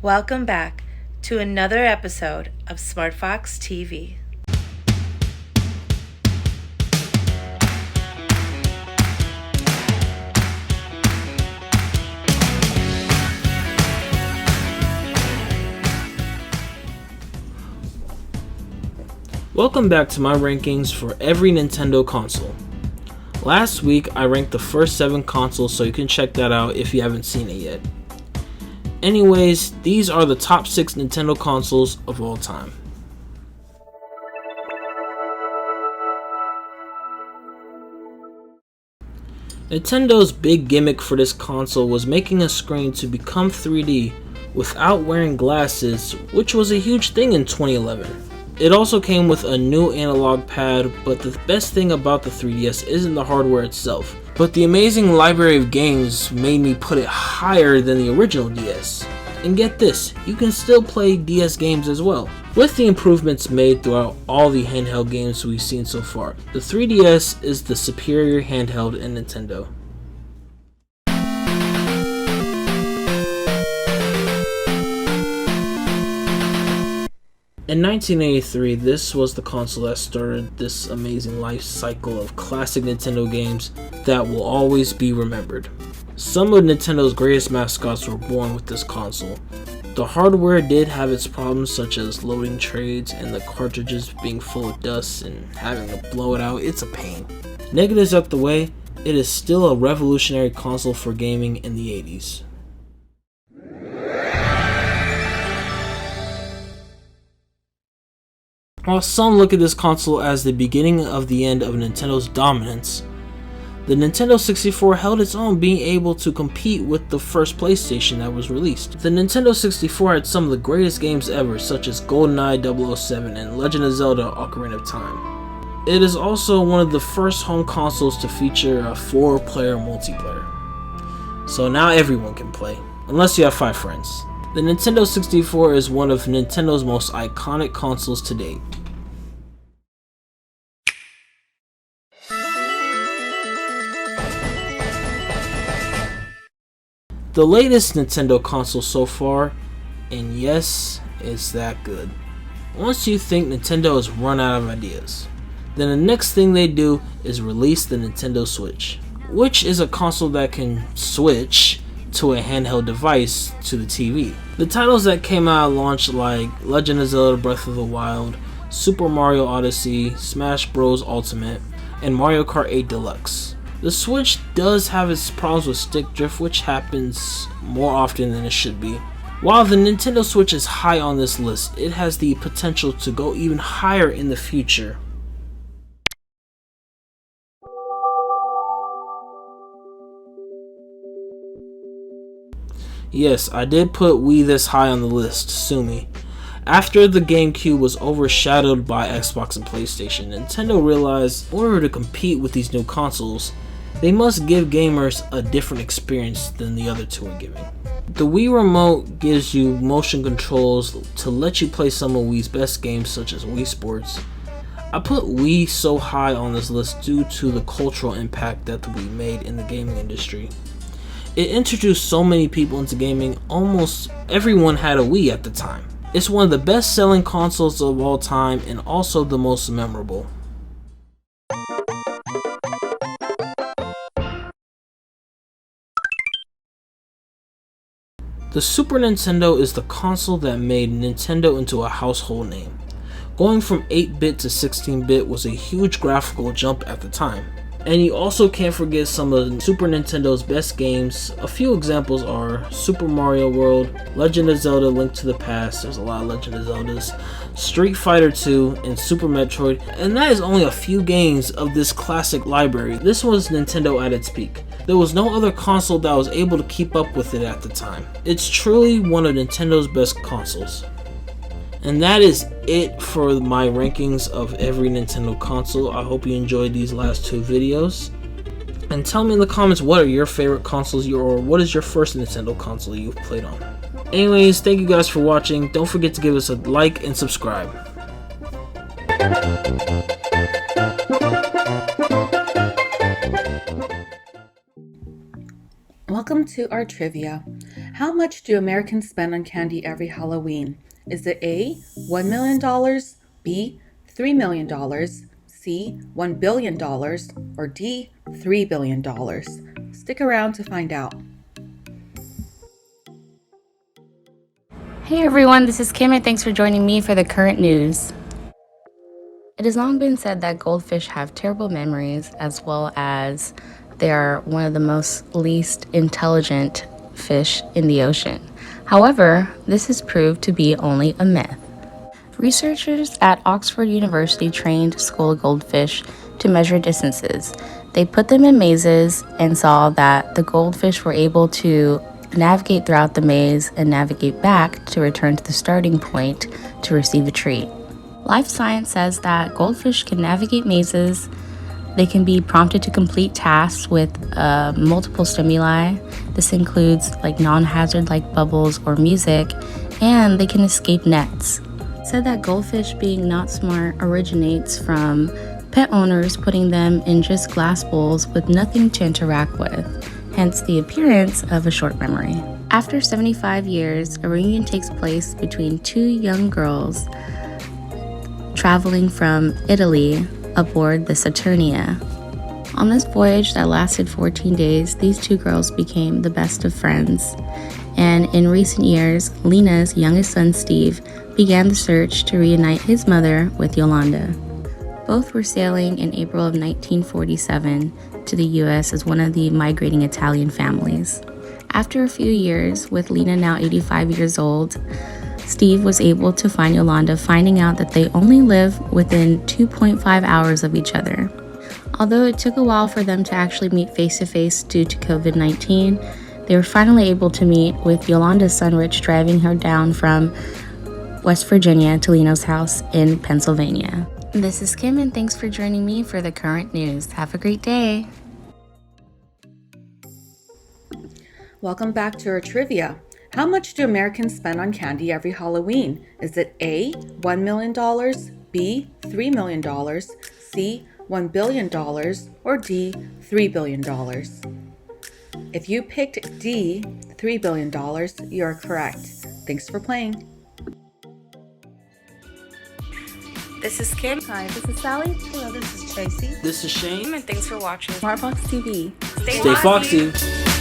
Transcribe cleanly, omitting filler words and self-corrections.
Welcome back to another episode of SmartFoxTV. Welcome back to my rankings for every Nintendo console. Last week I ranked the first 7 consoles, so you can check that out if you haven't seen it yet. Anyways, these are the top 6 Nintendo consoles of all time. Nintendo's big gimmick for this console was making a screen to become 3D without wearing glasses, which was a huge thing in 2011. It also came with a new analog pad, but the best thing about the 3DS isn't the hardware itself, but the amazing library of games made me put it higher than the original DS. And get this, you can still play DS games as well. With the improvements made throughout all the handheld games we've seen so far, the 3DS is the superior handheld in Nintendo. In 1983, this was the console that started this amazing life cycle of classic Nintendo games that will always be remembered. Some of Nintendo's greatest mascots were born with this console. The hardware did have its problems, such as loading trades and the cartridges being full of dust and having to blow it out. It's a pain. Negatives out the way, it is still a revolutionary console for gaming in the 80s. While some look at this console as the beginning of the end of Nintendo's dominance, the Nintendo 64 held its own, being able to compete with the first PlayStation that was released. The Nintendo 64 had some of the greatest games ever, such as GoldenEye 007 and Legend of Zelda: Ocarina of Time. It is also one of the first home consoles to feature a 4-player multiplayer. So now everyone can play, unless you have 5 friends. The Nintendo 64 is one of Nintendo's most iconic consoles to date. The latest Nintendo console so far, and yes, it's that good. Once you think Nintendo has run out of ideas, then the next thing they do is release the Nintendo Switch, which is a console that can switch to a handheld device to the TV. The titles that came out at launch, like Legend of Zelda: Breath of the Wild, Super Mario Odyssey, Smash Bros. Ultimate, and Mario Kart 8 Deluxe. The Switch does have its problems with stick drift, which happens more often than it should be. While the Nintendo Switch is high on this list, it has the potential to go even higher in the future. Yes, I did put Wii this high on the list, sue me. After the GameCube was overshadowed by Xbox and PlayStation, Nintendo realized in order to compete with these new consoles, they must give gamers a different experience than the other two are giving. The Wii Remote gives you motion controls to let you play some of Wii's best games, such as Wii Sports. I put Wii so high on this list due to the cultural impact that the Wii made in the gaming industry. It introduced so many people into gaming, almost everyone had a Wii at the time. It's one of the best selling consoles of all time and also the most memorable. The Super Nintendo is the console that made Nintendo into a household name. Going from 8-bit to 16-bit was a huge graphical jump at the time. And you also can't forget some of Super Nintendo's best games. A few examples are Super Mario World, Legend of Zelda: Link to the Past, there's a lot of Legend of Zeldas, Street Fighter 2, and Super Metroid, and that is only a few games of this classic library. This was Nintendo at its peak. There was no other console that was able to keep up with it at the time. It's truly one of Nintendo's best consoles. And that is it for my rankings of every Nintendo console. I hope you enjoyed these last 2 videos. And tell me in the comments, what are your favorite consoles, or what is your first Nintendo console you've played on. Anyways, thank you guys for watching. Don't forget to give us a like and subscribe. Welcome to our trivia. How much do Americans spend on candy every Halloween? Is it A, $1 million, B, $3 million, C, $1 billion, or D, $3 billion? Stick around to find out. Hey everyone, this is Kim and thanks for joining me for the current news. It has long been said that goldfish have terrible memories as well as they are one of the most least intelligent fish in the ocean. However, this is proved to be only a myth. Researchers at Oxford University trained school goldfish to measure distances. They put them in mazes and saw that the goldfish were able to navigate throughout the maze and navigate back to return to the starting point to receive a treat. Life science says that goldfish can navigate mazes. They can be prompted to complete tasks with multiple stimuli. This includes like non-hazard like bubbles or music, and they can escape nets. It said that goldfish being not smart originates from pet owners putting them in just glass bowls with nothing to interact with, hence the appearance of a short memory. After 75 years, a reunion takes place between two young girls traveling from Italy aboard the Saturnia. On this voyage that lasted 14 days, these two girls became the best of friends. And in recent years, Lena's youngest son, Steve, began the search to reunite his mother with Yolanda. Both were sailing in April of 1947 to the U.S. as one of the migrating Italian families. After a few years, with Lena now 85 years old, Steve was able to find Yolanda, finding out that they only live within 2.5 hours of each other. Although it took a while for them to actually meet face-to-face due to COVID-19, they were finally able to meet, with Yolanda's son Rich driving her down from West Virginia to Leno's house in Pennsylvania. This is Kim and thanks for joining me for the current news. Have a great day. Welcome back to our trivia. How much do Americans spend on candy every Halloween? Is it A, $1 million, B, $3 million, C, $1 billion, or D, $3 billion? If you picked D, $3 billion, you're correct. Thanks for playing. This is Kim. Hi, this is Sally. Hello, this is Tracy. This is Shane. And thanks for watching SmartFoxTV. Stay Stay Foxy. foxy.